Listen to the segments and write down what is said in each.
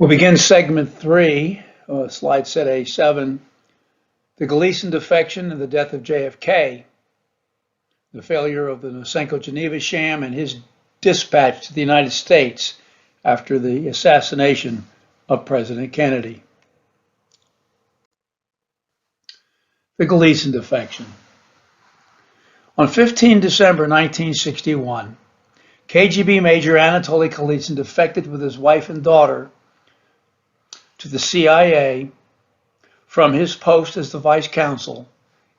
We'll begin segment 3, slide set A7, the Galician defection and the death of JFK, the failure of the Nosenko Geneva sham, and his dispatch to the United States after the assassination of President Kennedy. The Galician defection. On 15 December 1961, KGB Major Anatoly Galician defected with his wife and daughter to the CIA from his post as the vice consul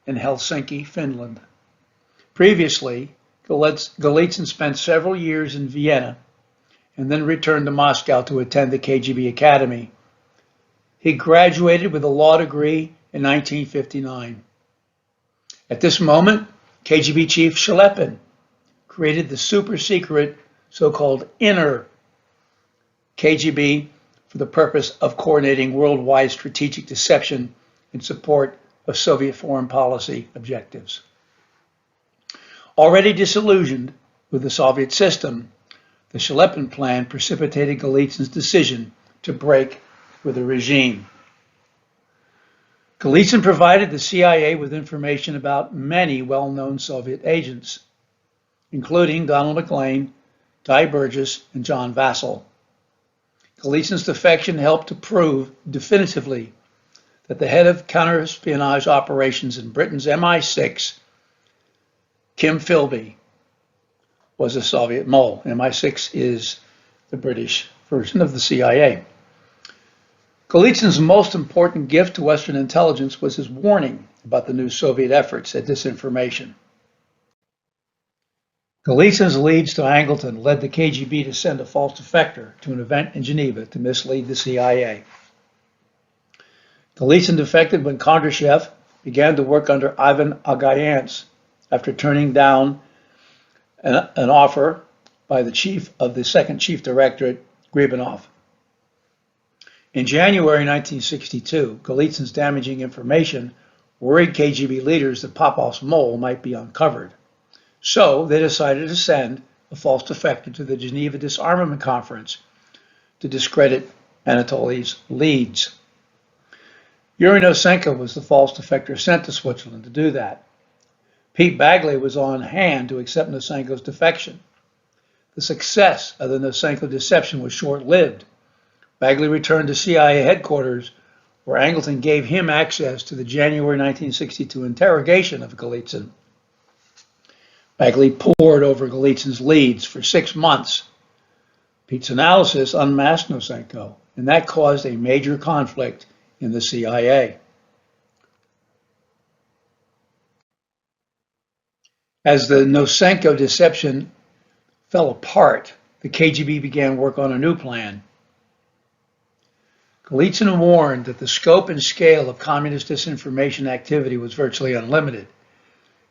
in Helsinki, Finland. Previously, Galician spent several years in Vienna and then returned to Moscow to attend the KGB Academy. He graduated with a law degree in 1959. At this moment, KGB Chief Shelepin created the super-secret so-called inner KGB for the purpose of coordinating worldwide strategic deception in support of Soviet foreign policy objectives. Already disillusioned with the Soviet system, the Shelepin plan precipitated Galician's decision to break with the regime. Galician provided the CIA with information about many well-known Soviet agents, including Donald McLean, Guy Burgess, and John Vassell. Galician's defection helped to prove definitively that the head of counterespionage operations in Britain's MI6, Kim Philby, was a Soviet mole. MI6 is the British version of the CIA. Galician's most important gift to Western intelligence was his warning about the new Soviet efforts at disinformation. Galician's leads to Angleton led the KGB to send a false defector to an event in Geneva to mislead the CIA. Galician defected when Kondratyev began to work under Ivan Agayantz after turning down an offer by the chief of the second chief directorate, Gribanov. In January 1962, Galician's damaging information worried KGB leaders that Popov's mole might be uncovered. So they decided to send a false defector to the Geneva Disarmament Conference to discredit Anatoly's leads. Yuri Nosenko was the false defector sent to Switzerland to do that. Pete Bagley was on hand to accept Nosenko's defection. The success of the Nosenko deception was short-lived. Bagley returned to CIA headquarters, where Angleton gave him access to the January 1962 interrogation of Galician. Bagley pored over Galician's leads for 6 months. Pete's analysis unmasked Nosenko, and that caused a major conflict in the CIA. As the Nosenko deception fell apart, the KGB began work on a new plan. Galician warned that the scope and scale of communist disinformation activity was virtually unlimited.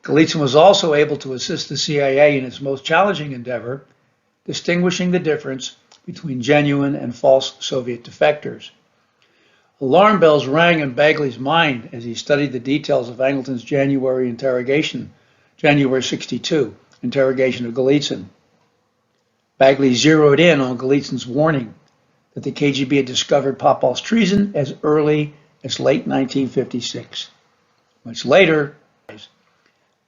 Galician was also able to assist the CIA in its most challenging endeavor, distinguishing the difference between genuine and false Soviet defectors. Alarm bells rang in Bagley's mind as he studied the details of Angleton's January 62 interrogation of Galician. Bagley zeroed in on Galician's warning that the KGB had discovered Popov's treason as early as late 1956. Much later,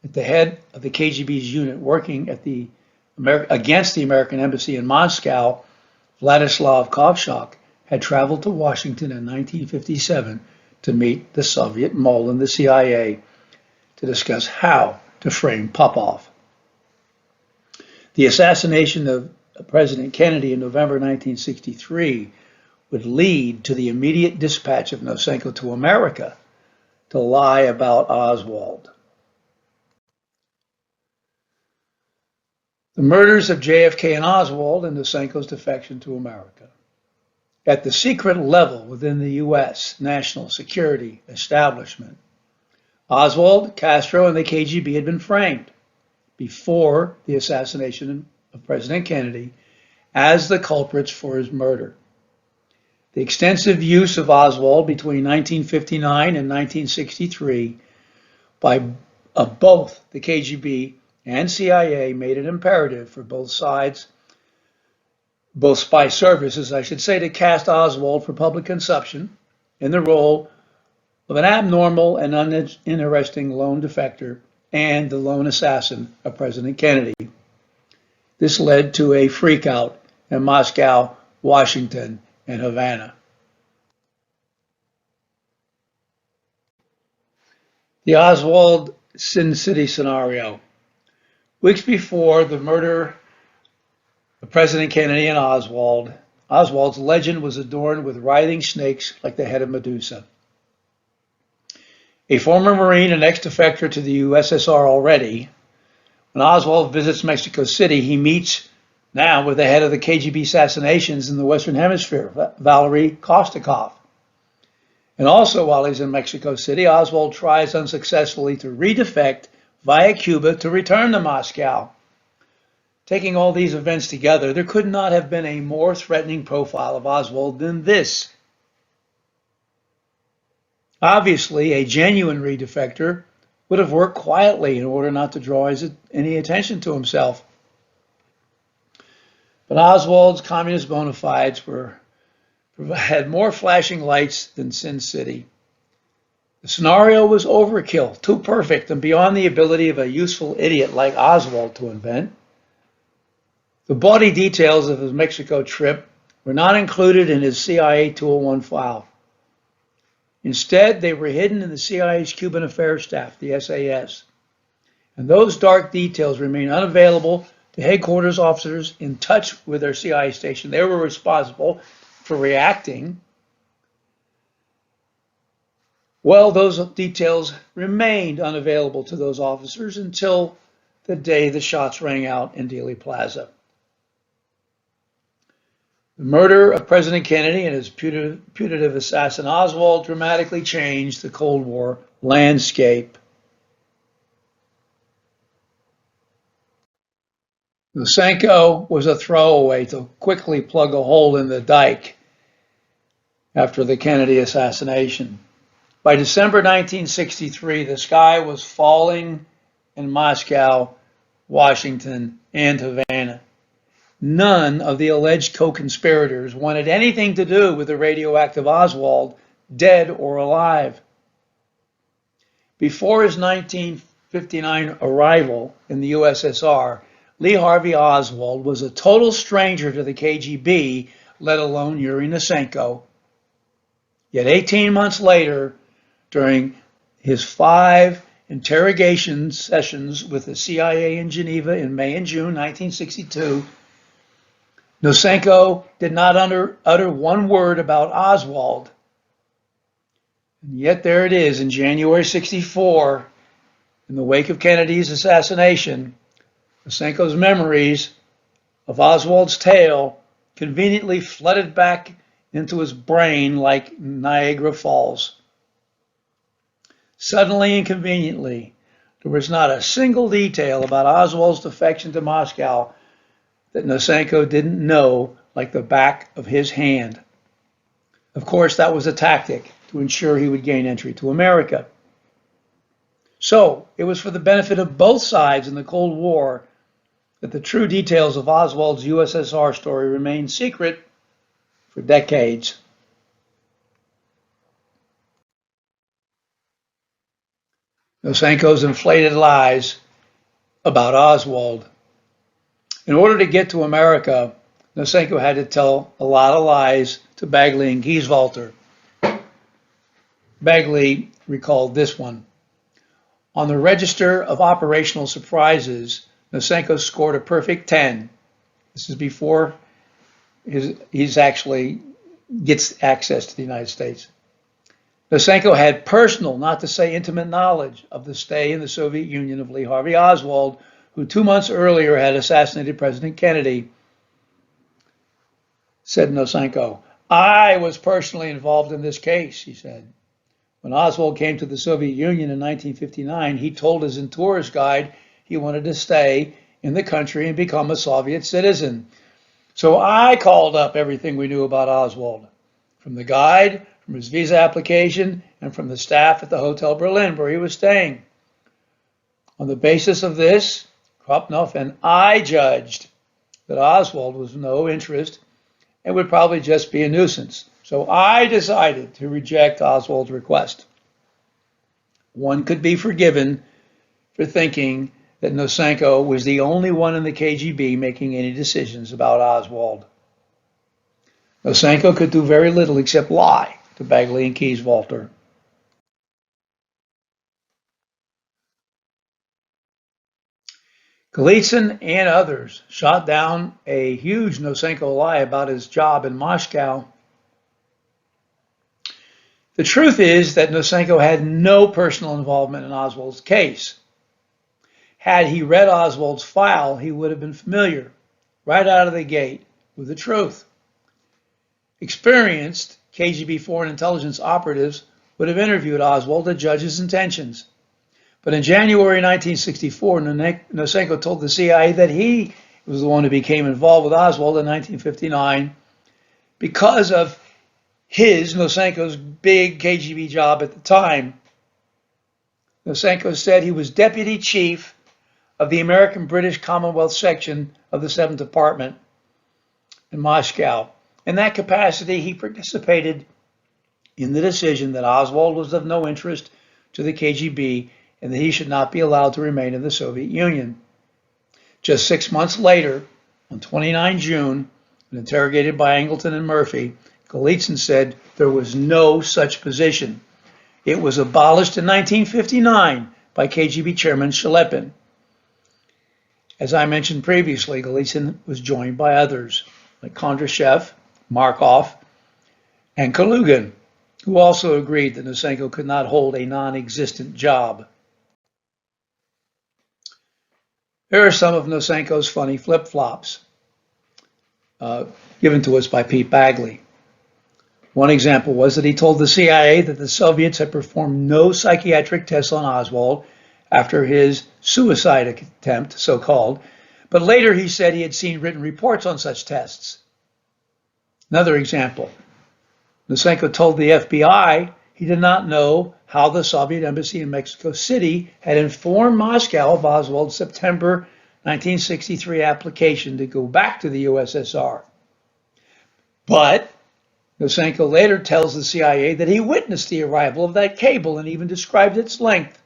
at the head of the KGB's unit working against the American embassy in Moscow, Vladislav Kochnov had traveled to Washington in 1957 to meet the Soviet mole in the CIA to discuss how to frame Popov. The assassination of President Kennedy in November 1963 would lead to the immediate dispatch of Nosenko to America to lie about Oswald. The murders of JFK and Oswald and Nosenko's defection to America. At the secret level within the U.S. national security establishment, Oswald, Castro, and the KGB had been framed before the assassination of President Kennedy as the culprits for his murder. The extensive use of Oswald between 1959 and 1963 by both the KGB and CIA made it imperative for both sides both spy services, I should say, to cast Oswald for public consumption in the role of an abnormal and uninteresting lone defector and the lone assassin of President Kennedy. This led to a freakout in Moscow, Washington, and Havana. The Oswald Sin City scenario. Weeks before the murder of President Kennedy and Oswald, Oswald's legend was adorned with writhing snakes like the head of Medusa. A former Marine and ex-defector to the USSR already, when Oswald visits Mexico City, he meets now with the head of the KGB assassinations in the Western Hemisphere, Valery Kochnov. And also while he's in Mexico City, Oswald tries unsuccessfully to redefect via Cuba to return to Moscow. Taking all these events together, there could not have been a more threatening profile of Oswald than this. Obviously, a genuine redefector would have worked quietly in order not to draw any attention to himself. But Oswald's communist bona fides had more flashing lights than Sin City. The scenario was overkill, too perfect, and beyond the ability of a useful idiot like Oswald to invent. The bawdy details of his Mexico trip were not included in his CIA 201 file. Instead, they were hidden in the CIA's Cuban Affairs Staff, the SAS. And those dark details remain unavailable to headquarters officers in touch with their CIA station. They were responsible for reacting. Well, those details remained unavailable to those officers until the day the shots rang out in Dealey Plaza. The murder of President Kennedy and his putative assassin Oswald dramatically changed the Cold War landscape. Nosenko was a throwaway to quickly plug a hole in the dike after the Kennedy assassination. By December 1963, the sky was falling in Moscow, Washington, and Havana. None of the alleged co-conspirators wanted anything to do with the radioactive Oswald, dead or alive. Before his 1959 arrival in the USSR, Lee Harvey Oswald was a total stranger to the KGB, let alone Yuri Nosenko. Yet 18 months later, during his 5 interrogation sessions with the CIA in Geneva in May and June 1962, Nosenko did not utter one word about Oswald. And yet there it is in January '64, in the wake of Kennedy's assassination, Nosenko's memories of Oswald's tale conveniently flooded back into his brain like Niagara Falls. Suddenly and conveniently, there was not a single detail about Oswald's defection to Moscow that Nosenko didn't know like the back of his hand. Of course, that was a tactic to ensure he would gain entry to America. So, it was for the benefit of both sides in the Cold War that the true details of Oswald's USSR story remained secret for decades. Nosenko's inflated lies about Oswald. In order to get to America, Nosenko had to tell a lot of lies to Bagley and Gieswalter. Bagley recalled this one. On the register of operational surprises, Nosenko scored a perfect 10. This is before he's actually gets access to the United States. Nosenko had personal, not to say intimate, knowledge of the stay in the Soviet Union of Lee Harvey Oswald, who 2 months earlier had assassinated President Kennedy. Said Nosenko, I was personally involved in this case, he said. When Oswald came to the Soviet Union in 1959, he told his tourist guide he wanted to stay in the country and become a Soviet citizen. So I called up everything we knew about Oswald, from the guide, from his visa application, and from the staff at the Hotel Berlin where he was staying. On the basis of this, Kochnov and I judged that Oswald was of no interest and would probably just be a nuisance. So I decided to reject Oswald's request. One could be forgiven for thinking that Nosenko was the only one in the KGB making any decisions about Oswald. Nosenko could do very little except lie to Bagley and Kieswalter. Galician and others shot down a huge Nosenko lie about his job in Moscow. The truth is that Nosenko had no personal involvement in Oswald's case. Had he read Oswald's file, he would have been familiar, right out of the gate, with the truth. Experienced KGB foreign intelligence operatives would have interviewed Oswald to judge his intentions. But in January 1964, Nosenko told the CIA that he was the one who became involved with Oswald in 1959 because of Nosenko's big KGB job at the time. Nosenko said he was deputy chief of the American-British Commonwealth section of the 7th Department in Moscow. In that capacity, he participated in the decision that Oswald was of no interest to the KGB and that he should not be allowed to remain in the Soviet Union. Just 6 months later, on 29 June, when interrogated by Angleton and Murphy, Galician said there was no such position. It was abolished in 1959 by KGB Chairman Shelepin. As I mentioned previously, Galician was joined by others like Kondrashev, Markov, and Kalugin, who also agreed that Nosenko could not hold a non-existent job. Here are some of Nosenko's funny flip-flops given to us by Pete Bagley. One example was that he told the CIA that the Soviets had performed no psychiatric tests on Oswald after his suicide attempt, so-called, but later he said he had seen written reports on such tests. Another example, Nosenko told the FBI he did not know how the Soviet embassy in Mexico City had informed Moscow of Oswald's September 1963 application to go back to the USSR. But Nosenko later tells the CIA that he witnessed the arrival of that cable and even described its length.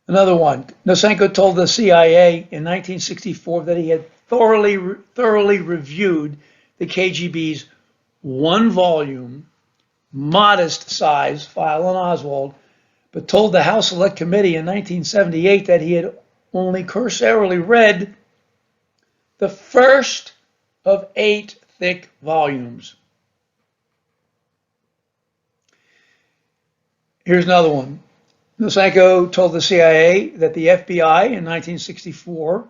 Another one, Nosenko told the CIA in 1964 that he had thoroughly reviewed the KGB's one-volume, modest-sized file on Oswald, but told the House Select Committee in 1978 that he had only cursorily read the first of 8 thick volumes. Here's another one. Nosenko told the CIA that the FBI in 1964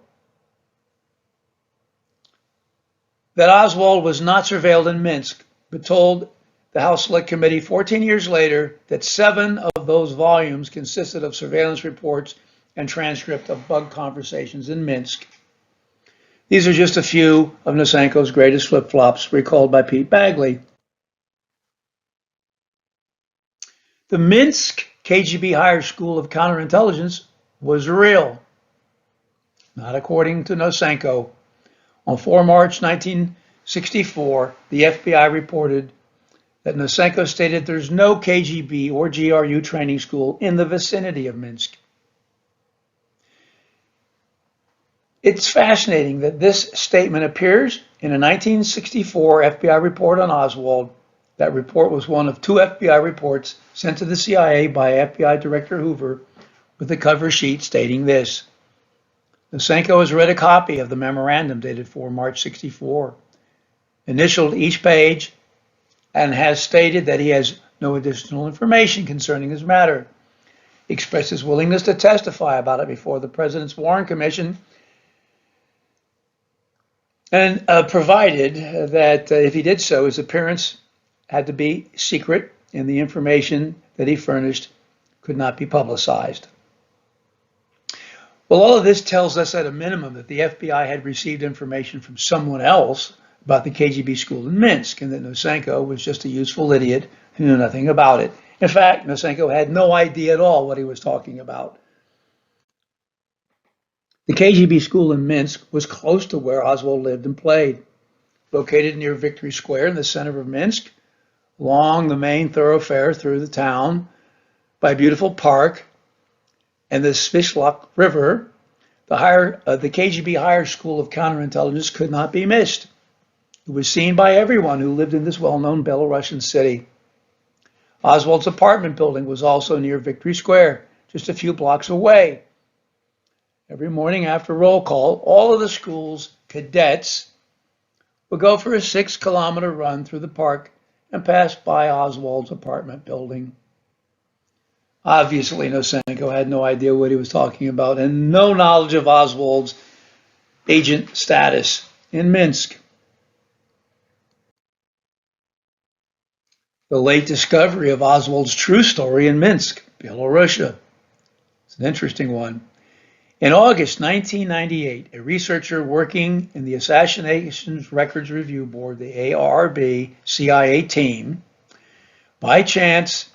that Oswald was not surveilled in Minsk, but told the House Select Committee 14 years later that 7 of those volumes consisted of surveillance reports and transcript of bug conversations in Minsk. These are just a few of Nosenko's greatest flip-flops recalled by Pete Bagley. The Minsk KGB Higher School of Counterintelligence was real, not according to Nosenko. On 4 March 1964, the FBI reported that Nosenko stated there's no KGB or GRU training school in the vicinity of Minsk. It's fascinating that this statement appears in a 1964 FBI report on Oswald. That report was one of 2 FBI reports sent to the CIA by FBI Director Hoover with the cover sheet stating this. Nosenko has read a copy of the memorandum dated 4 March 64, initialed each page, and has stated that he has no additional information concerning this matter. He expressed his willingness to testify about it before the President's Warren Commission, and provided that if he did so, his appearance had to be secret and the information that he furnished could not be publicized. Well, all of this tells us at a minimum that the FBI had received information from someone else about the KGB school in Minsk, and that Nosenko was just a useful idiot who knew nothing about it. In fact, Nosenko had no idea at all what he was talking about. The KGB school in Minsk was close to where Oswald lived and played. Located near Victory Square in the center of Minsk, along the main thoroughfare through the town, by a beautiful park and the Svithlok River, the KGB higher school of counterintelligence could not be missed. It was seen by everyone who lived in this well-known Belarusian city. Oswald's apartment building was also near Victory Square, just a few blocks away. Every morning after roll call, all of the school's cadets would go for a 6-kilometer run through the park and pass by Oswald's apartment building. Obviously, Nosenko had no idea what he was talking about and no knowledge of Oswald's agent status in Minsk. The late discovery of Oswald's true story in Minsk, Belarus. It's an interesting one. In August 1998, a researcher working in the Assassination Records Review Board, the ARB CIA team, by chance,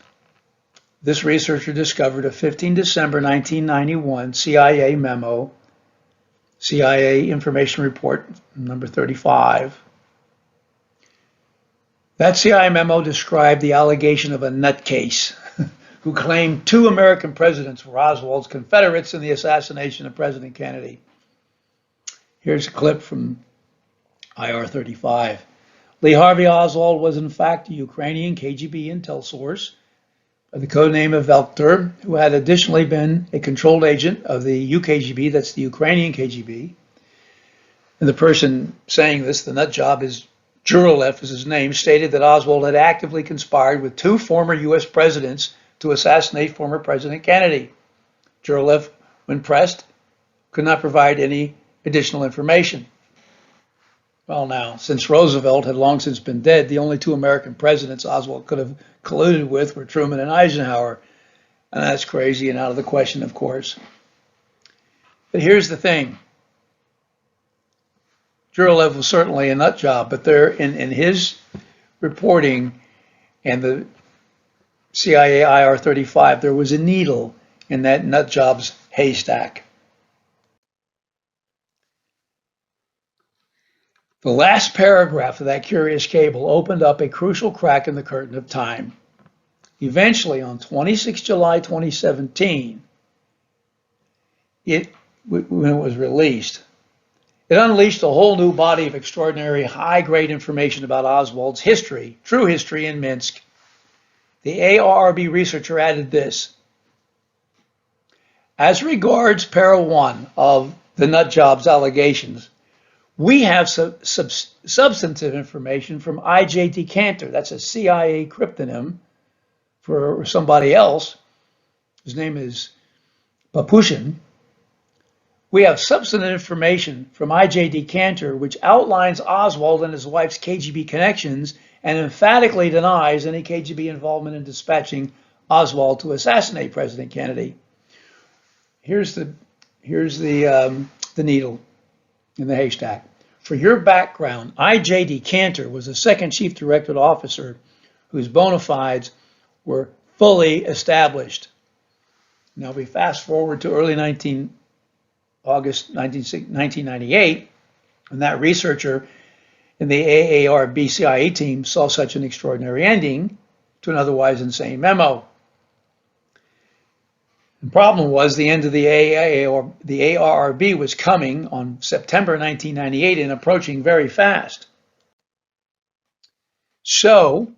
this researcher discovered a 15 December 1991 CIA memo, CIA Information Report number 35. That CIA memo described the allegation of a nutcase who claimed 2 American presidents were Oswald's Confederates in the assassination of President Kennedy. Here's a clip from IR-35. Lee Harvey Oswald was in fact a Ukrainian KGB intel source by the codename of Velter, who had additionally been a controlled agent of the UKGB, that's the Ukrainian KGB. And the person saying this, the nut job, is Juralev is his name, stated that Oswald had actively conspired with 2 former U.S. presidents to assassinate former President Kennedy. Juralev, when pressed, could not provide any additional information. Well, now, since Roosevelt had long since been dead, the only 2 American presidents Oswald could have colluded with were Truman and Eisenhower. And that's crazy and out of the question, of course. But here's the thing. Juralev was certainly a nut job, but there, in his reporting and the CIA IR-35, there was a needle in that nut job's haystack. The last paragraph of that curious cable opened up a crucial crack in the curtain of time. Eventually, on 26 July 2017, when it was released, it unleashed a whole new body of extraordinary high-grade information about Oswald's history, true history in Minsk. The ARB researcher added this. As regards para 1 of the nut job's allegations, we have substantive information from I.J. Decanter. That's a CIA cryptonym for somebody else. His name is Papushin. We have substantive information from I.J. Decanter, which outlines Oswald and his wife's KGB connections and emphatically denies any KGB involvement in dispatching Oswald to assassinate President Kennedy. Here's the needle in the haystack. For your background, I.J. Decanter was a second chief directorate officer whose bona fides were fully established. Now we fast forward to August 1998, and that researcher in the AARB CIA team saw such an extraordinary ending to an otherwise insane memo. The problem was the end of the ARB was coming on September 1998 and approaching very fast. So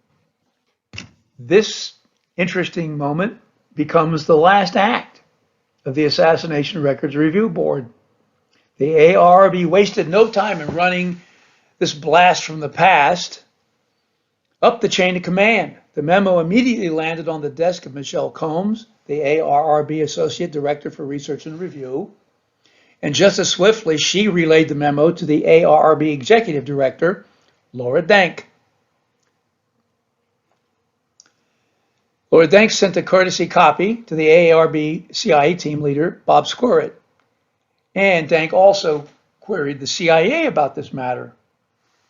this interesting moment becomes the last act of the Assassination Records Review Board. The ARB wasted no time in running this blast from the past up the chain of command. The memo immediately landed on the desk of Michelle Combs, the ARB Associate Director for Research and Review, and just as swiftly, she relayed the memo to the ARB Executive Director, Laura Dank. Laura Dank sent a courtesy copy to the AARB CIA team leader, Bob Squirrett. And Dank also queried the CIA about this matter.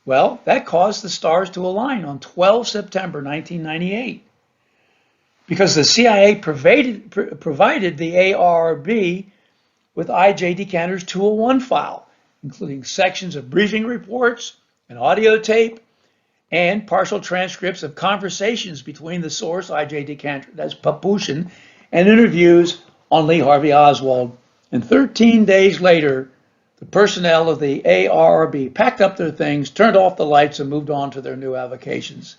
Well, that caused the stars to align on 12 September 1998. Because the CIA provided the ARB with I.J. Decanter's 201 file, including sections of briefing reports, an audio tape, and partial transcripts of conversations between the source, I.J. Decanter, that's Papushin, and interviews on Lee Harvey Oswald. And 13 days later, the personnel of the ARRB packed up their things, turned off the lights, and moved on to their new avocations.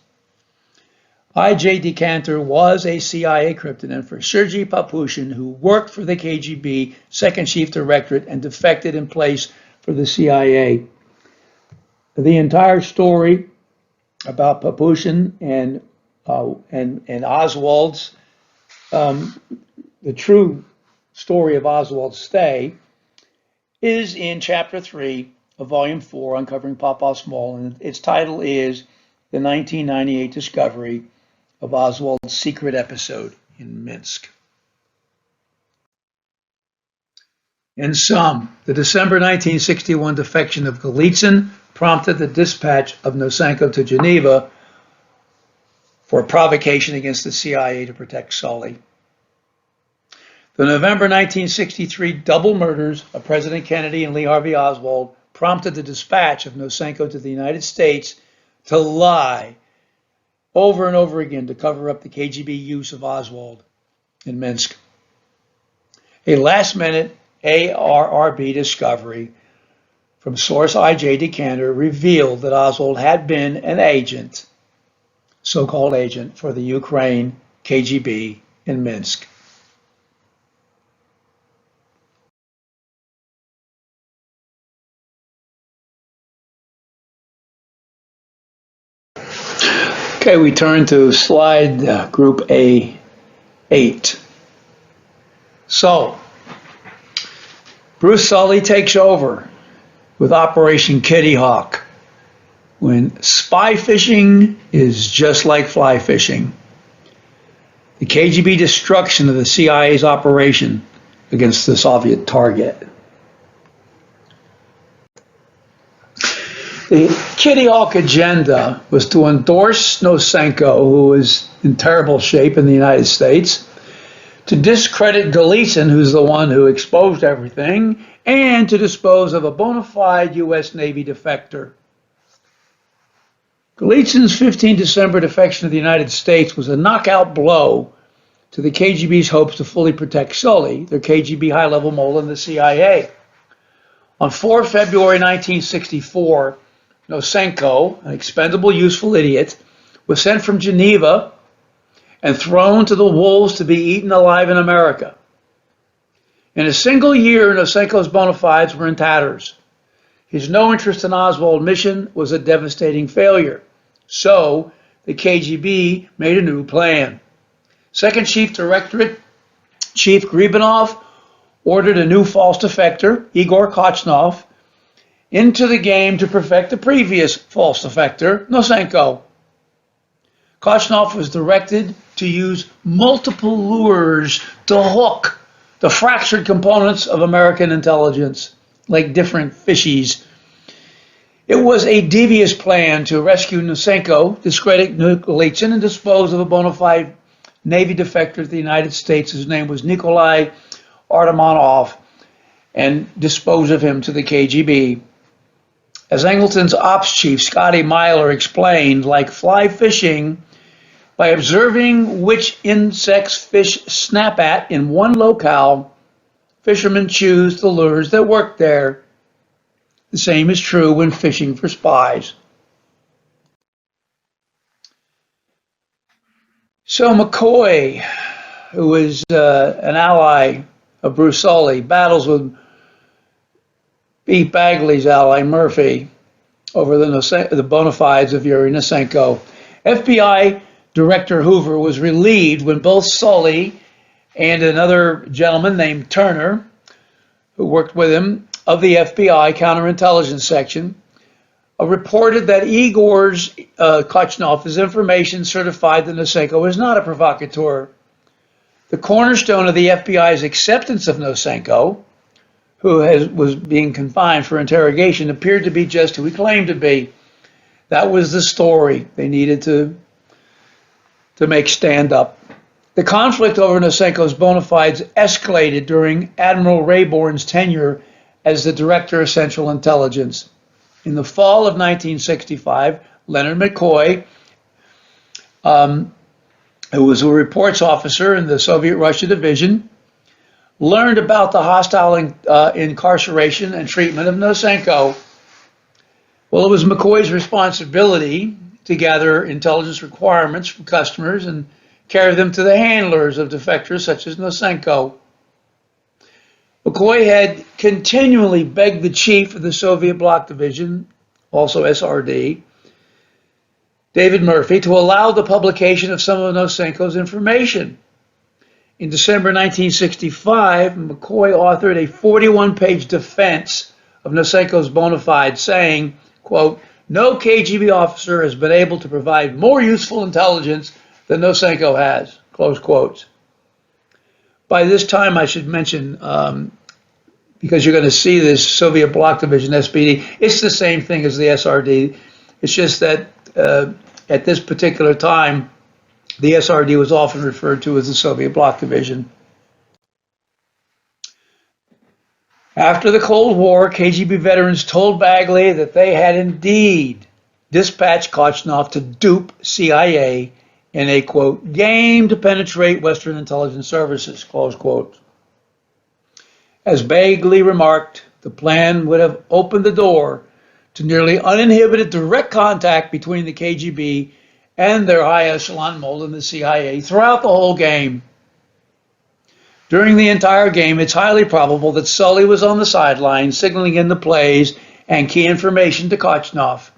I.J. Decanter was a CIA cryptonym for Sergei Papushin, who worked for the KGB Second Chief Directorate and defected in place for the CIA. The entire story about Papushin and Oswald's, the true story of Oswald's stay, is in Chapter 3 of Volume 4, Uncovering Popov Small, and its title is The 1998 Discovery of Oswald's Secret Episode in Minsk. In sum, the December 1961 defection of Galician prompted the dispatch of Nosenko to Geneva for provocation against the CIA to protect Sully. The November 1963 double murders of President Kennedy and Lee Harvey Oswald prompted the dispatch of Nosenko to the United States to lie over and over again to cover up the KGB use of Oswald in Minsk. A last-minute ARRB discovery from source I.J. Decanter revealed that Oswald had been an agent, so-called agent, for the Ukraine KGB in Minsk. Okay, we turn to slide group A8. So, Bruce Sully takes over with Operation Kitty Hawk, when spy fishing is just like fly fishing. The KGB destruction of the CIA's operation against the Soviet target. The Kitty Hawk agenda was to endorse Nosenko, who was in terrible shape in the United States, to discredit Galician, who's the one who exposed everything, and to dispose of a bona fide U.S. Navy defector. Galician's 15 December defection to the United States was a knockout blow to the KGB's hopes to fully protect Sully, their KGB high-level mole in the CIA. On 4 February 1964, Nosenko, an expendable, useful idiot, was sent from Geneva and thrown to the wolves to be eaten alive in America. In a single year, Nosenko's bona fides were in tatters. His no interest in Oswald mission was a devastating failure. So, the KGB made a new plan. Second Chief Directorate Chief Gribanov ordered a new false defector, Igor Kochnov, into the game to perfect the previous false defector, Nosenko. Kochnov was directed to use multiple lures to hook the fractured components of American intelligence, like different fishies. It was a devious plan to rescue Nosenko, discredit Galician, and dispose of a bona fide Navy defector to the United States whose name was Nikolai Artemonov, and dispose of him to the KGB. As Angleton's ops chief, Scotty Myler, explained, like fly fishing, by observing which insects fish snap at in one locale, fishermen choose the lures that work there. The same is true when fishing for spies. So McCoy, who is an ally of Bruce Sully, battles with Pete Bagley's ally, Murphy, over the bona fides of Yuri Nosenko. FBI Director Hoover was relieved when both Sully and another gentleman named Turner, who worked with him, of the FBI counterintelligence section, reported that Igor's Kochnov's information certified that Nosenko was not a provocateur. The cornerstone of the FBI's acceptance of Nosenko, who was being confined for interrogation, appeared to be just who he claimed to be. That was the story they needed to make stand up. The conflict over Nosenko's bona fides escalated during Admiral Rayborn's tenure as the Director of Central Intelligence. In the fall of 1965, Leonard McCoy, who was a reports officer in the Soviet Russia Division, learned about the hostile incarceration and treatment of Nosenko. Well, it was McCoy's responsibility to gather intelligence requirements from customers and carry them to the handlers of defectors such as Nosenko. McCoy had continually begged the chief of the Soviet Bloc Division, also SRD, David Murphy, to allow the publication of some of Nosenko's information. In December 1965, McCoy authored a 41-page defense of Nosenko's bona fides, saying, quote, "No KGB officer has been able to provide more useful intelligence than Nosenko has," close quotes. By this time, I should mention, because you're going to see this Soviet Bloc Division, SPD, it's the same thing as the SRD. It's just that at this particular time, the SRD was often referred to as the Soviet Bloc Division. After the Cold War, KGB veterans told Bagley that they had indeed dispatched Kochnov to dupe CIA in a, quote, game to penetrate Western intelligence services, close quote. As Bagley remarked, the plan would have opened the door to nearly uninhibited direct contact between the KGB and their high echelon mole in the CIA throughout the whole game. During the entire game, it's highly probable that Sully was on the sidelines signaling in the plays and key information to Kochnov.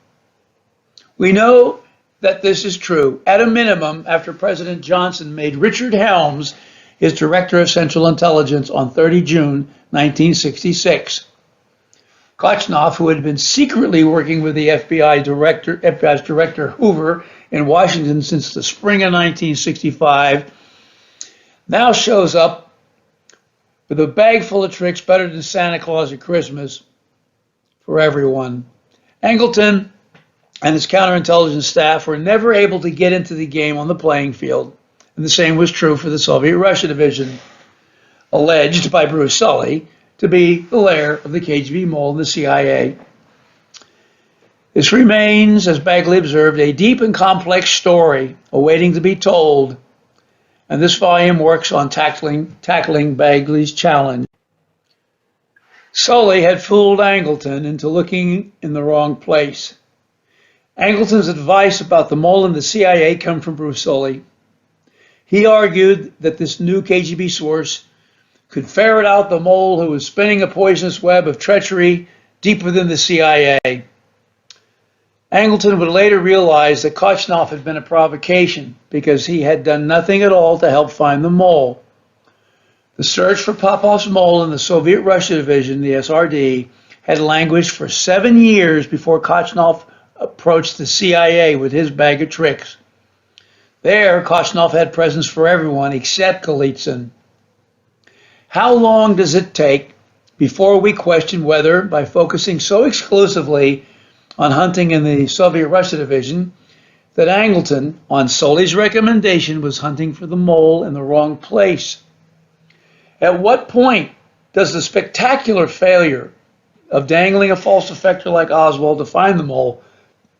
We know that this is true, at a minimum, after President Johnson made Richard Helms his Director of Central Intelligence on 30 June 1966. Kochnov, who had been secretly working with the FBI's Director Hoover in Washington since the spring of 1965, now shows up with a bag full of tricks better than Santa Claus at Christmas for everyone. Angleton and his counterintelligence staff were never able to get into the game on the playing field, and the same was true for the Soviet Russia Division, alleged by Bruce Sully to be the lair of the KGB mole in the CIA. This remains, as Bagley observed, a deep and complex story awaiting to be told, and this volume works on tackling Bagley's challenge. Sully had fooled Angleton into looking in the wrong place. Angleton's advice about the mole in the CIA came from Bruce Sully. He argued that this new KGB source could ferret out the mole who was spinning a poisonous web of treachery deep within the CIA. Angleton would later realize that Kochnov had been a provocation because he had done nothing at all to help find the mole. The search for Popov's mole in the Soviet Russia Division, the SRD, had languished for 7 years before Kochnov approached the CIA with his bag of tricks. There, Kochnov had presents for everyone except Galician. How long does it take before we question whether, by focusing so exclusively on hunting in the Soviet Russia Division, that Angleton, on Sully's recommendation, was hunting for the mole in the wrong place? At what point does the spectacular failure of dangling a false effector like Oswald to find the mole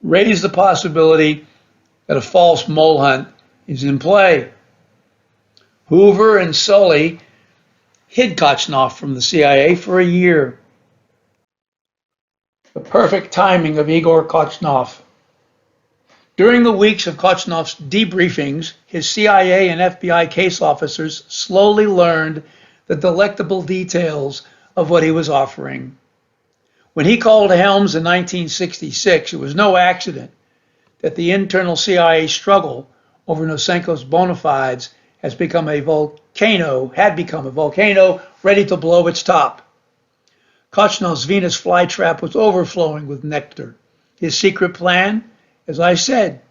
raise the possibility that a false mole hunt is in play? Hoover and Sully hid Kochnov from the CIA for a year. The perfect timing of Igor Kochnov. During the weeks of Kochnov's debriefings, his CIA and FBI case officers slowly learned the delectable details of what he was offering. When he called Helms in 1966, it was no accident that the internal CIA struggle over Nosenko's bona fides had become a volcano ready to blow its top. Kochnov's Venus flytrap was overflowing with nectar. His secret plan, as I said,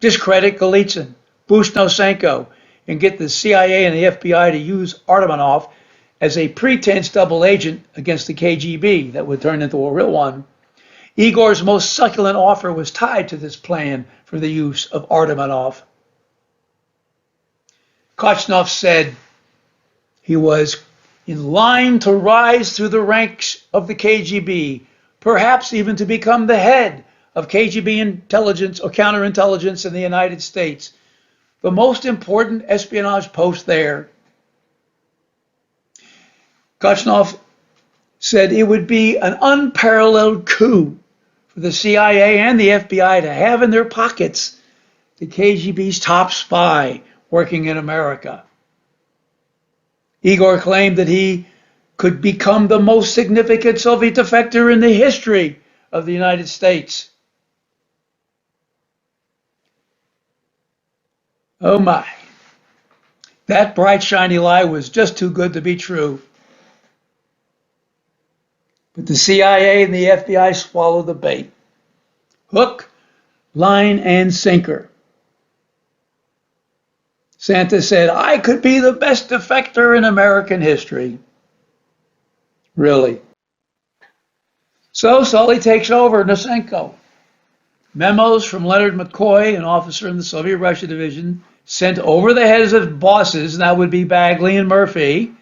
discredit Galician, boost Nosenko, and get the CIA and the FBI to use Armageddon as a pretense double agent against the KGB that would turn into a real one. Igor's most succulent offer was tied to this plan for the use of Armageddon. Kochnov said he was in line to rise through the ranks of the KGB, perhaps even to become the head of KGB intelligence or counterintelligence in the United States, the most important espionage post there. Kochnov said it would be an unparalleled coup for the CIA and the FBI to have in their pockets the KGB's top spy working in America. Igor claimed that he could become the most significant Soviet defector in the history of the United States. Oh my. That bright, shiny lie was just too good to be true. But the CIA and the FBI swallowed the bait. Hook, line, and sinker. Santa said, I could be the best defector in American history. Really. So Sully takes over Nosenko. Memos from Leonard McCoy, an officer in the Soviet Russia division, sent over the heads of bosses, and that would be Bagley and Murphy,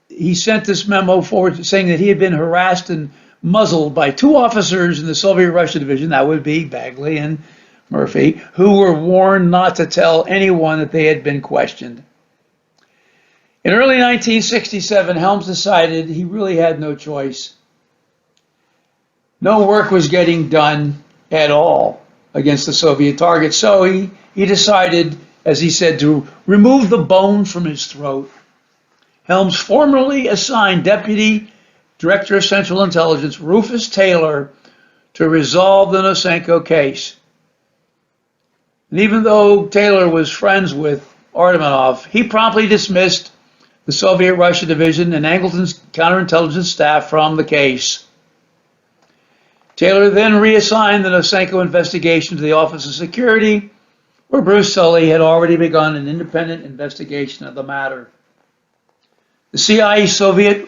he sent this memo forward saying that he had been harassed and muzzled by two officers in the Soviet Russia division, that would be Bagley and Murphy, who were warned not to tell anyone that they had been questioned. In early 1967, Helms decided he really had no choice. No work was getting done at all against the Soviet target, so he decided, as he said, to remove the bone from his throat. Helms formally assigned Deputy Director of Central Intelligence Rufus Taylor to resolve the Nosenko case. And even though Taylor was friends with Artemonov, he promptly dismissed the Soviet Russia division and Angleton's counterintelligence staff from the case. Taylor then reassigned the Nosenko investigation to the Office of Security, where Bruce Sully had already begun an independent investigation of the matter. The CIA Soviet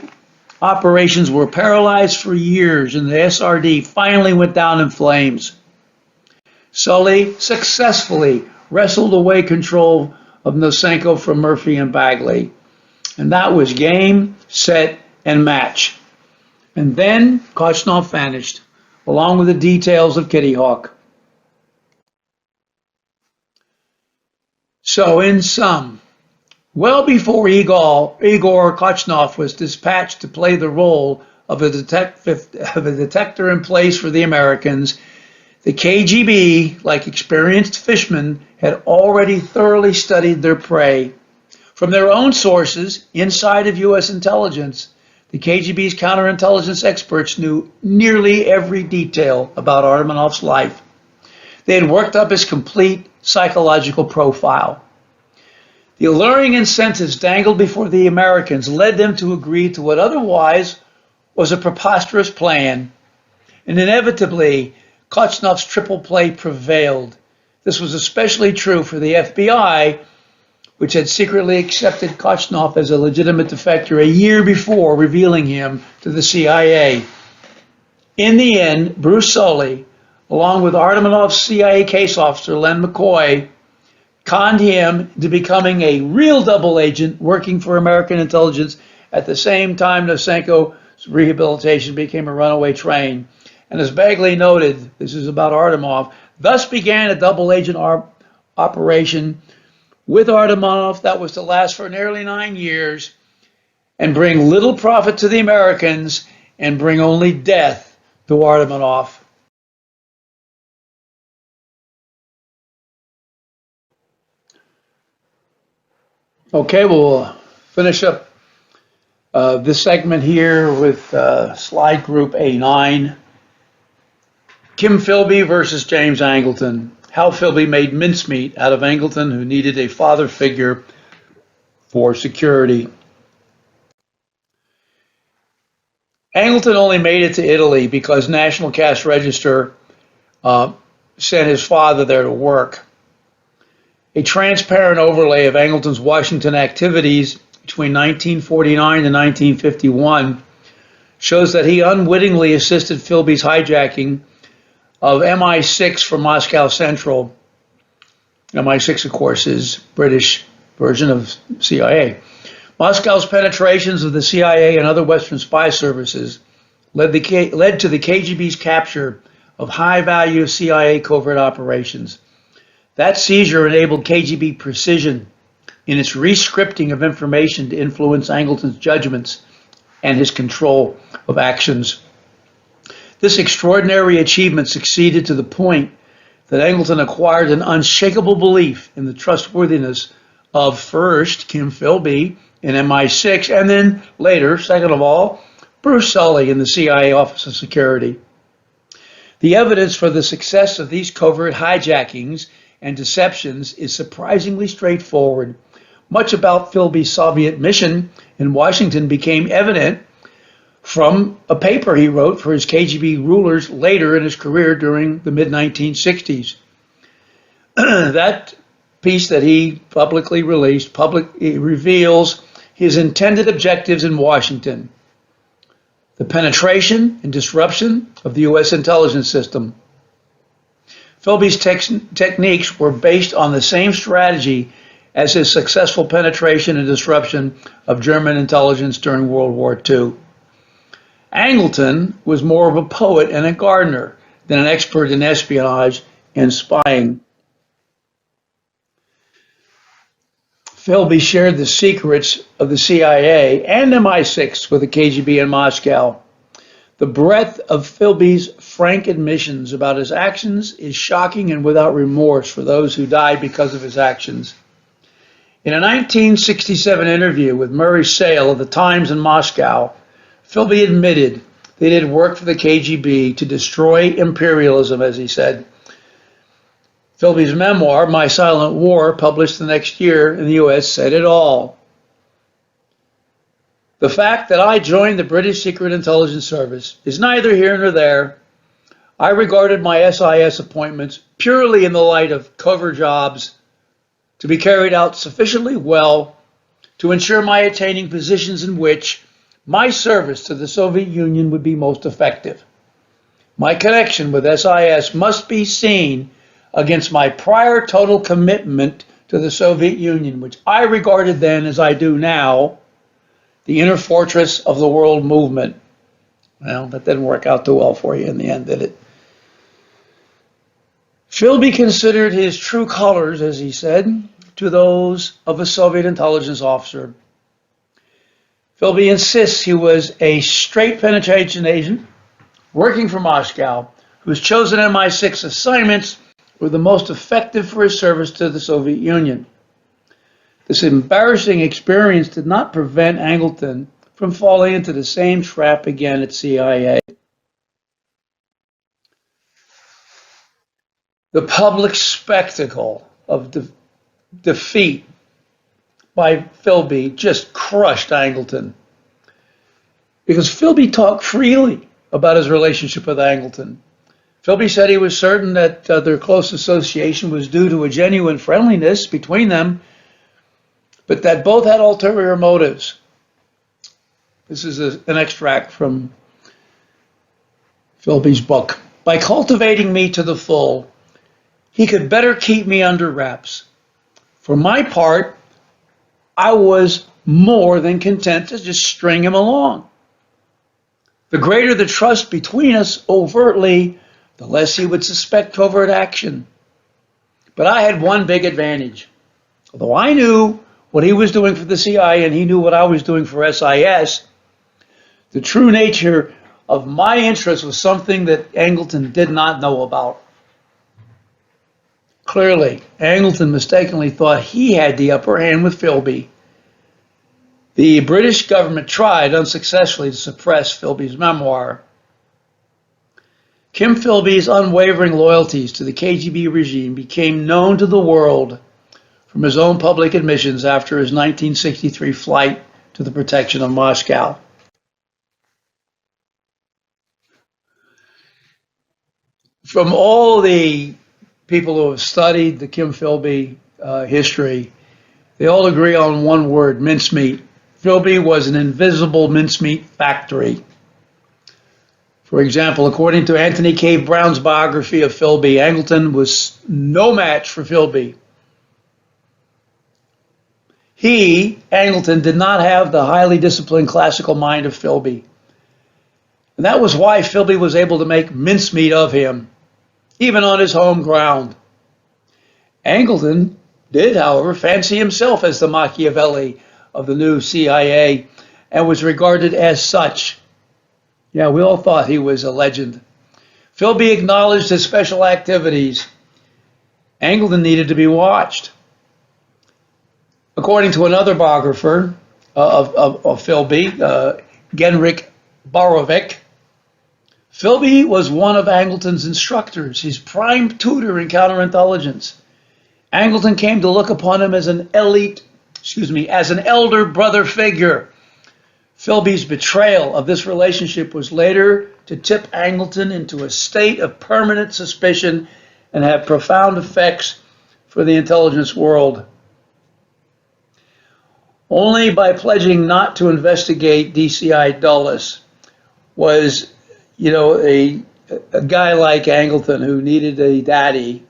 operations were paralyzed for years, and the SRD finally went down in flames. Sully successfully wrestled away control of Nosenko from Murphy and Bagley. And that was game, set, and match. And then Kochnov vanished, along with the details of Kitty Hawk. So in sum, well before Igor Kochnov was dispatched to play the role of a detector in place for the Americans, the KGB, like experienced fishermen, had already thoroughly studied their prey. From their own sources inside of U.S. intelligence, the KGB's counterintelligence experts knew nearly every detail about Artemonov's life. They had worked up his complete psychological profile. The alluring incentives dangled before the Americans led them to agree to what otherwise was a preposterous plan. And inevitably, Kochnov's triple play prevailed. This was especially true for the FBI, which had secretly accepted Kochnov as a legitimate defector a year before revealing him to the CIA. In the end, Bruce Sully, along with Artemonov's CIA case officer, Len McCoy, conned him into becoming a real double agent working for American intelligence at the same time Nosenko's rehabilitation became a runaway train. And as Bagley noted, this is about Artemov, thus began a double agent operation with Artemonov that was to last for nearly 9 years and bring little profit to the Americans and bring only death to Artemonov. Okay, we'll finish up this segment here with slide group A9. Kim Philby versus James Angleton. How Philby made mincemeat out of Angleton, who needed a father figure for security. Angleton only made it to Italy because National Cash Register sent his father there to work. A transparent overlay of Angleton's Washington activities between 1949 and 1951 shows that he unwittingly assisted Philby's hijacking of MI6 from Moscow Central. MI6, of course, is British version of CIA. Moscow's penetrations of the CIA and other Western spy services led to the KGB's capture of high-value CIA covert operations. That seizure enabled KGB precision in its re-scripting of information to influence Angleton's judgments and his control of actions. This extraordinary achievement succeeded to the point that Angleton acquired an unshakable belief in the trustworthiness of first Kim Philby in MI6, and then later, second of all, Bruce Sully in the CIA Office of Security. The evidence for the success of these covert hijackings and deceptions is surprisingly straightforward. Much about Philby's Soviet mission in Washington became evident from a paper he wrote for his KGB rulers later in his career during the mid-1960s. That piece that he publicly released reveals his intended objectives in Washington: the penetration and disruption of the U.S. intelligence system. Philby's techniques were based on the same strategy as his successful penetration and disruption of German intelligence during World War II. Angleton was more of a poet and a gardener than an expert in espionage and spying. Philby shared the secrets of the CIA and MI6 with the KGB in Moscow. The breadth of Philby's frank admissions about his actions is shocking and without remorse for those who died because of his actions. In a 1967 interview with Murray Sale of the Times in Moscow, Philby admitted that he had worked for the KGB to destroy imperialism, as he said. Philby's memoir, My Silent War, published the next year in the U.S., said it all. The fact that I joined the British Secret Intelligence Service is neither here nor there. I regarded my SIS appointments purely in the light of cover jobs to be carried out sufficiently well to ensure my attaining positions in which my service to the Soviet Union would be most effective. My connection with SIS must be seen against my prior total commitment to the Soviet Union, which I regarded then, as I do now, the inner fortress of the world movement. Well, that didn't work out too well for you in the end, did it? Philby considered his true colors, as he said, to those of a Soviet intelligence officer. Philby insists he was a straight penetration agent working for Moscow, whose chosen MI6 assignments were the most effective for his service to the Soviet Union. This embarrassing experience did not prevent Angleton from falling into the same trap again at CIA. The public spectacle of defeat by Philby just crushed Angleton, because Philby talked freely about his relationship with Angleton. Philby said he was certain that their close association was due to a genuine friendliness between them, but that both had ulterior motives. This is an extract from Philby's book. By cultivating me to the full, he could better keep me under wraps. For my part, I was more than content to just string him along. The greater the trust between us overtly, the less he would suspect covert action. But I had one big advantage. Although I knew what he was doing for the CIA and he knew what I was doing for SIS, the true nature of my interest was something that Angleton did not know about. Clearly, Angleton mistakenly thought he had the upper hand with Philby. The British government tried unsuccessfully to suppress Philby's memoir. Kim Philby's unwavering loyalties to the KGB regime became known to the world from his own public admissions after his 1963 flight to the protection of Moscow. From all the people who have studied the Kim Philby history, they all agree on one word: mincemeat. Philby was an invisible mincemeat factory. For example, according to Anthony K. Brown's biography of Philby, Angleton was no match for Philby. He, Angleton, did not have the highly disciplined classical mind of Philby. And that was why Philby was able to make mincemeat of him, even on his home ground. Angleton did, however, fancy himself as the Machiavelli of the new CIA and was regarded as such. Yeah, we all thought he was a legend. Philby acknowledged his special activities. Angleton needed to be watched. According to another biographer of Philby, Genrikh Borovic, Philby was one of Angleton's instructors, his prime tutor in counterintelligence. Angleton came to look upon him as an as an elder brother figure. Philby's betrayal of this relationship was later to tip Angleton into a state of permanent suspicion and have profound effects for the intelligence world. Only by pledging not to investigate DCI Dulles was, a guy like Angleton who needed a daddy,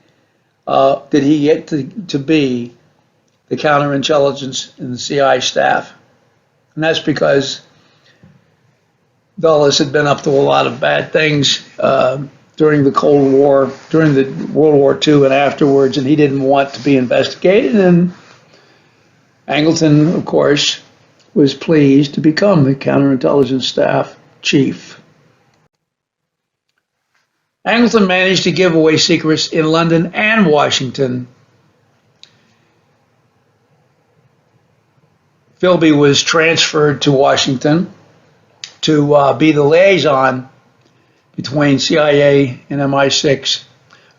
did he get to be the counterintelligence in the CIA staff. And that's because Dulles had been up to a lot of bad things during the Cold War, during the World War II and afterwards, and he didn't want to be investigated. And Angleton, of course, was pleased to become the counterintelligence staff chief. Angleton managed to give away secrets in London and Washington. Philby was transferred to Washington to be the liaison between CIA and MI6.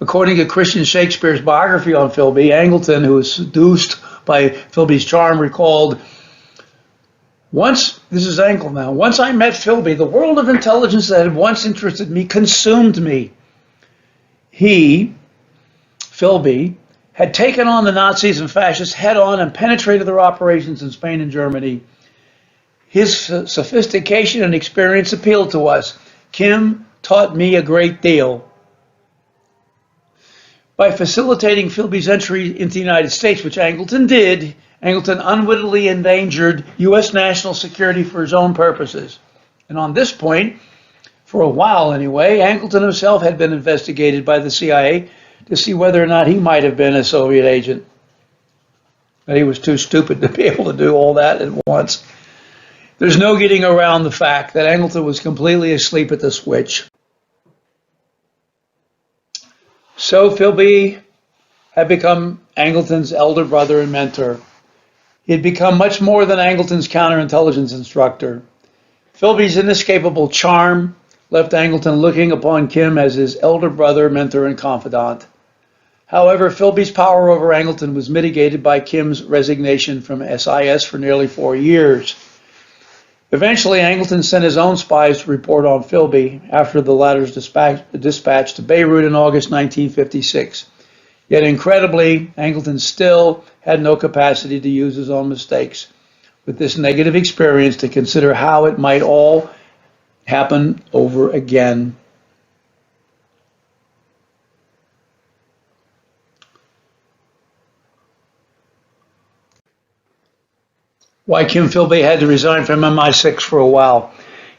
According to Christian Shakespeare's biography on Philby, Angleton, who was seduced by Philby's charm, recalled, this is Angleton now, once I met Philby, the world of intelligence that had once interested me consumed me. He, Philby, had taken on the Nazis and fascists head-on and penetrated their operations in Spain and Germany. His sophistication and experience appealed to us. Kim taught me a great deal. By facilitating Philby's entry into the United States, which Angleton did, Angleton unwittingly endangered U.S. national security for his own purposes. And on this point, for a while anyway, Angleton himself had been investigated by the CIA to see whether or not he might have been a Soviet agent. But he was too stupid to be able to do all that at once. There's no getting around the fact that Angleton was completely asleep at the switch. So Philby had become Angleton's elder brother and mentor. He had become much more than Angleton's counterintelligence instructor. Philby's inescapable charm left Angleton looking upon Kim as his elder brother, mentor, and confidant. However, Philby's power over Angleton was mitigated by Kim's resignation from SIS for nearly 4 years. Eventually, Angleton sent his own spies to report on Philby after the latter's dispatch to Beirut in August 1956. Yet incredibly, Angleton still had no capacity to use his own mistakes with this negative experience to consider how it might all happen over again. Why Kim Philby had to resign from MI6 for a while.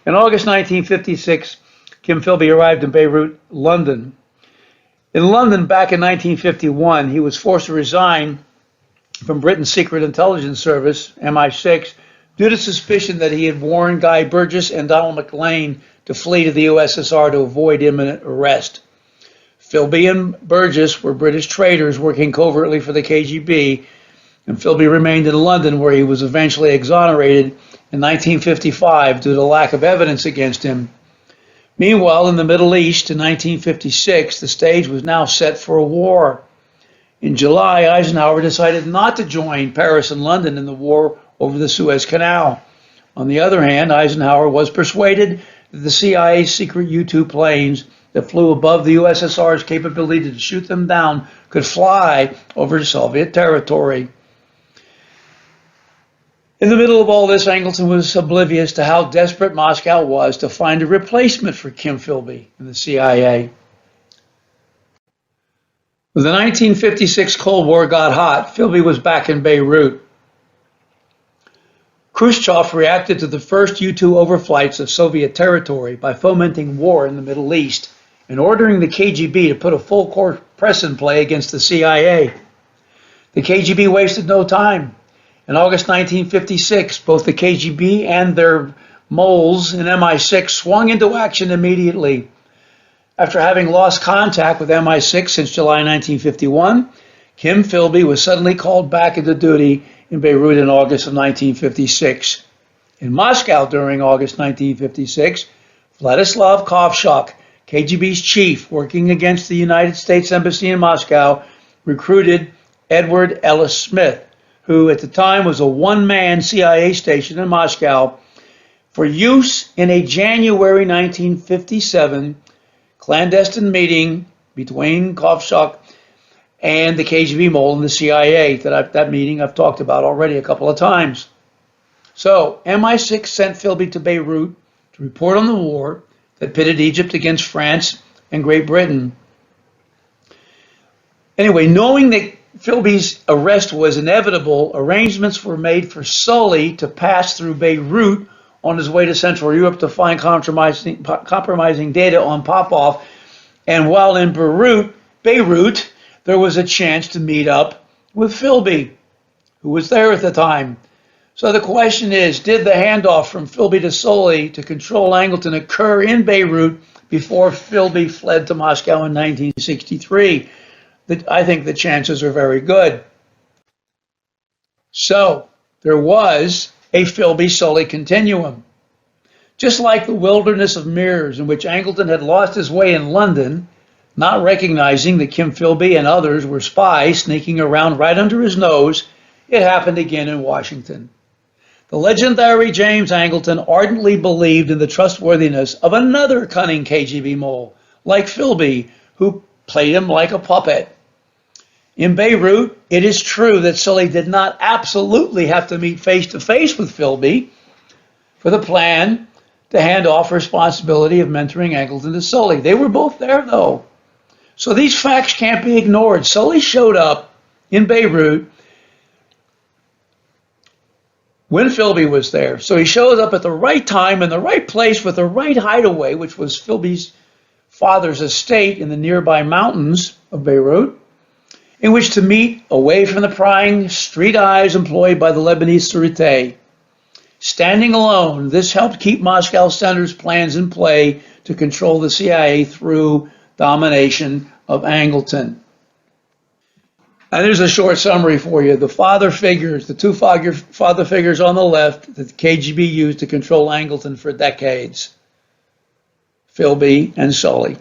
In August 1956, Kim Philby arrived in Beirut, London. In London, back in 1951, he was forced to resign from Britain's Secret Intelligence Service, MI6, due to suspicion that he had warned Guy Burgess and Donald MacLean to flee to the USSR to avoid imminent arrest. Philby and Burgess were British traitors working covertly for the KGB, and Philby remained in London, where he was eventually exonerated in 1955 due to lack of evidence against him. Meanwhile, in the Middle East, in 1956, the stage was now set for a war. In July, Eisenhower decided not to join Paris and London in the war over the Suez Canal. On the other hand, Eisenhower was persuaded that the CIA's secret U-2 planes that flew above the USSR's capability to shoot them down could fly over Soviet territory. In the middle of all this, Angleton was oblivious to how desperate Moscow was to find a replacement for Kim Philby in the CIA. When the 1956 Cold War got hot, Philby was back in Beirut. Khrushchev reacted to the first U-2 overflights of Soviet territory by fomenting war in the Middle East and ordering the KGB to put a full-court press in play against the CIA. The KGB wasted no time. In August 1956, both the KGB and their moles in MI6 swung into action immediately. After having lost contact with MI6 since July 1951, Kim Philby was suddenly called back into duty in Beirut in August of 1956. In Moscow during August 1956, Vladislav Kochnov, KGB's chief working against the United States Embassy in Moscow, recruited Edward Ellis Smith, who at the time was a one-man CIA station in Moscow, for use in a January 1957 clandestine meeting between Kochnov and the KGB mole and the CIA. That meeting I've talked about already a couple of times. So MI6 sent Philby to Beirut to report on the war that pitted Egypt against France and Great Britain. Anyway, knowing that Philby's arrest was inevitable, arrangements were made for Sully to pass through Beirut on his way to Central Europe to find compromising data on Popov. And while in Beirut, there was a chance to meet up with Philby, who was there at the time. So the question is, did the handoff from Philby to Sully to control Angleton occur in Beirut before Philby fled to Moscow in 1963? I think the chances are very good. So there was a Philby-Sully continuum. Just like the wilderness of mirrors in which Angleton had lost his way in London, not recognizing that Kim Philby and others were spies sneaking around right under his nose, it happened again in Washington. The legendary James Angleton ardently believed in the trustworthiness of another cunning KGB mole, like Philby, who played him like a puppet. In Beirut, it is true that Sully did not absolutely have to meet face-to-face with Philby for the plan to hand off responsibility of mentoring Angleton to Sully. They were both there, though. So these facts can't be ignored. Sully showed up in Beirut when Philby was there. So he shows up at the right time in the right place with the right hideaway, which was Philby's father's estate in the nearby mountains of Beirut, in which to meet away from the prying street eyes employed by the Lebanese Sûreté. Standing alone, this helped keep Moscow Center's plans in play to control the CIA through domination of Angleton. And there's a short summary for you. The two father figures on the left that the KGB used to control Angleton for decades, Philby and Sully.